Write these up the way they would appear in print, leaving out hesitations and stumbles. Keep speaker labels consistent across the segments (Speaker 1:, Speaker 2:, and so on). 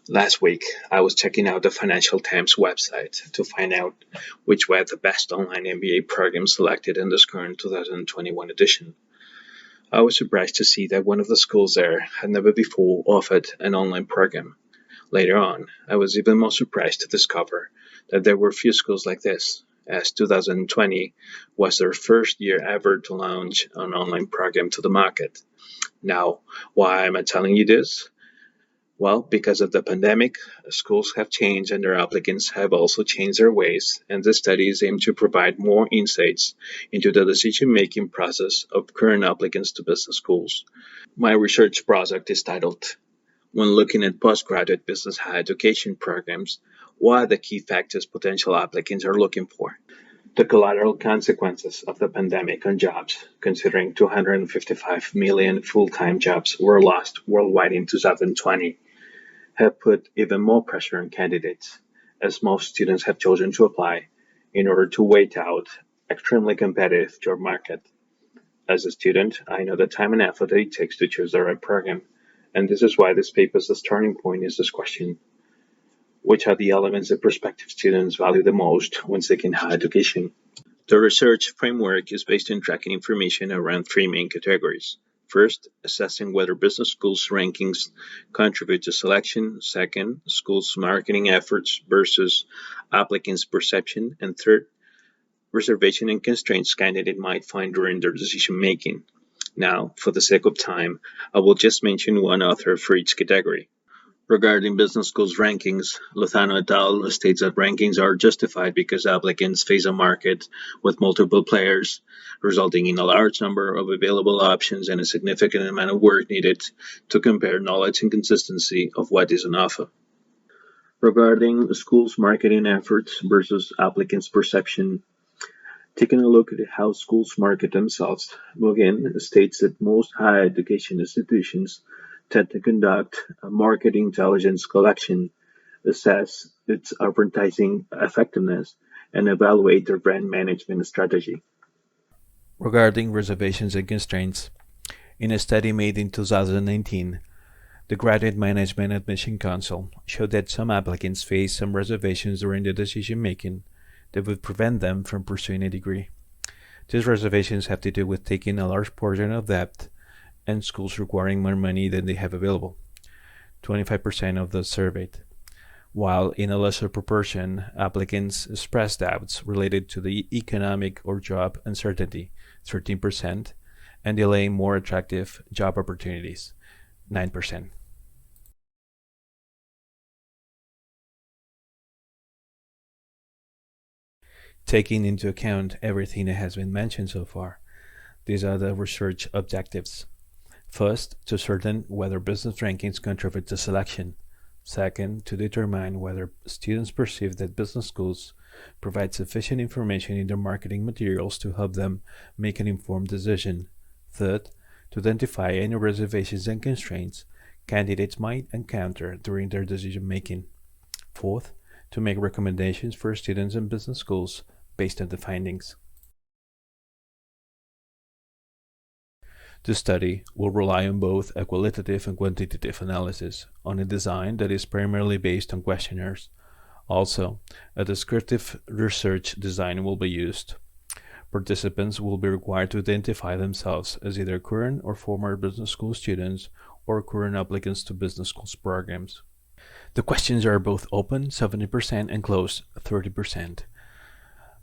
Speaker 1: Last week, I was checking out the Financial Times website to find out which were the best online MBA programs selected in this current 2021 edition. I was surprised to see that one of the schools there had never before offered an online program. Later on, I was even more surprised to discover that there were few schools like this, as 2020 was their first year ever to launch an online program to the market. Now, why am I telling you this? Well, because of the pandemic, schools have changed and their applicants have also changed their ways, and the studies aim to provide more insights into the decision making process of current applicants to business schools. My research project is titled When Looking at Postgraduate Business Higher Education Programs, What are the Key Factors Potential Applicants are Looking for? The collateral consequences of the pandemic on jobs, considering 255 million full time jobs were lost worldwide in 2020, have put even more pressure on candidates, as most students have chosen to apply in order to wait out extremely competitive job market. As a student, I know the time and effort that it takes to choose the right program, and this is why this paper's starting point is this question. Which are the elements that prospective students value the most when seeking higher education? The research framework is based on tracking information around three main categories. First, assessing whether business schools' rankings contribute to selection. Second, schools' marketing efforts versus applicants' perception. And third, reservation and constraints candidates might find during their decision making. Now, for the sake of time, I will just mention one author for each category. Regarding business schools rankings, Lozano et al. States that rankings are justified because applicants face a market with multiple players, resulting in a large number of available options and a significant amount of work needed to compare knowledge and consistency of what is on offer. Regarding schools' marketing efforts versus applicants' perception, taking a look at how schools market themselves, Mugen states that most higher education institutions tend to conduct a market intelligence collection, assess its advertising effectiveness, and evaluate their brand management strategy.
Speaker 2: Regarding reservations and constraints, in a study made in 2019, the Graduate Management Admission Council showed that some applicants face some reservations during the decision making that would prevent them from pursuing a degree. These reservations have to do with taking a large portion of debt and schools requiring more money than they have available, 25% of those surveyed, while in a lesser proportion, applicants expressed doubts related to the economic or job uncertainty, 13%, and delaying more attractive job opportunities, 9%. Taking into account everything that has been mentioned so far, these are the research objectives. First, to ascertain whether business rankings contribute to selection. Second, to determine whether students perceive that business schools provide sufficient information in their marketing materials to help them make an informed decision. Third, to identify any reservations and constraints candidates might encounter during their decision making. Fourth, to make recommendations for students in business schools based on the findings. The study will rely on both a qualitative and quantitative analysis on a design that is primarily based on questionnaires. Also, a descriptive research design will be used. Participants will be required to identify themselves as either current or former business school students or current applicants to business schools programs. The questions are both open, 70%, and closed, 30%.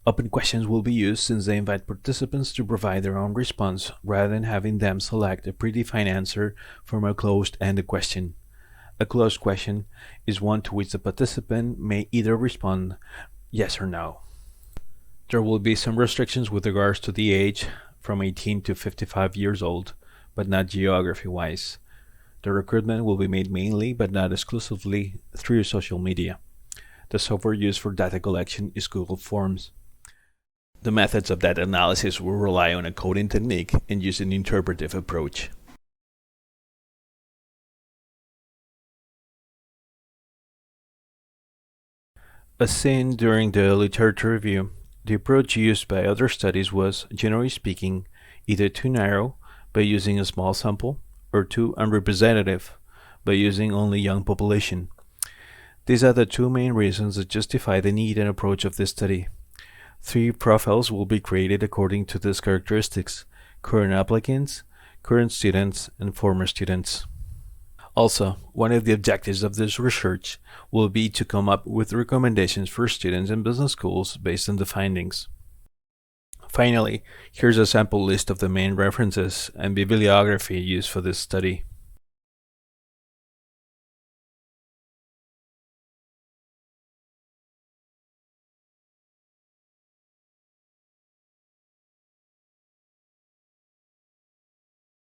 Speaker 2: Open questions will be used since they invite participants to provide their own response rather than having them select a predefined answer from a closed-ended question. A closed question is one to which the participant may either respond yes or no. There will be some restrictions with regards to the age, from 18 to 55 years old, but not geography-wise. The recruitment will be made mainly, but not exclusively, through social media. The software used for data collection is Google Forms. The methods of data analysis will rely on a coding technique and use an interpretive approach. As seen during the literature review, the approach used by other studies was, generally speaking, either too narrow, by using a small sample, or too unrepresentative, by using only young population. These are the two main reasons that justify the need and approach of this study. 3 profiles will be created according to these characteristics: current applicants, current students, and former students. Also, one of the objectives of this research will be to come up with recommendations for students in business schools based on the findings. Finally, here's a sample list of the main references and bibliography used for this study.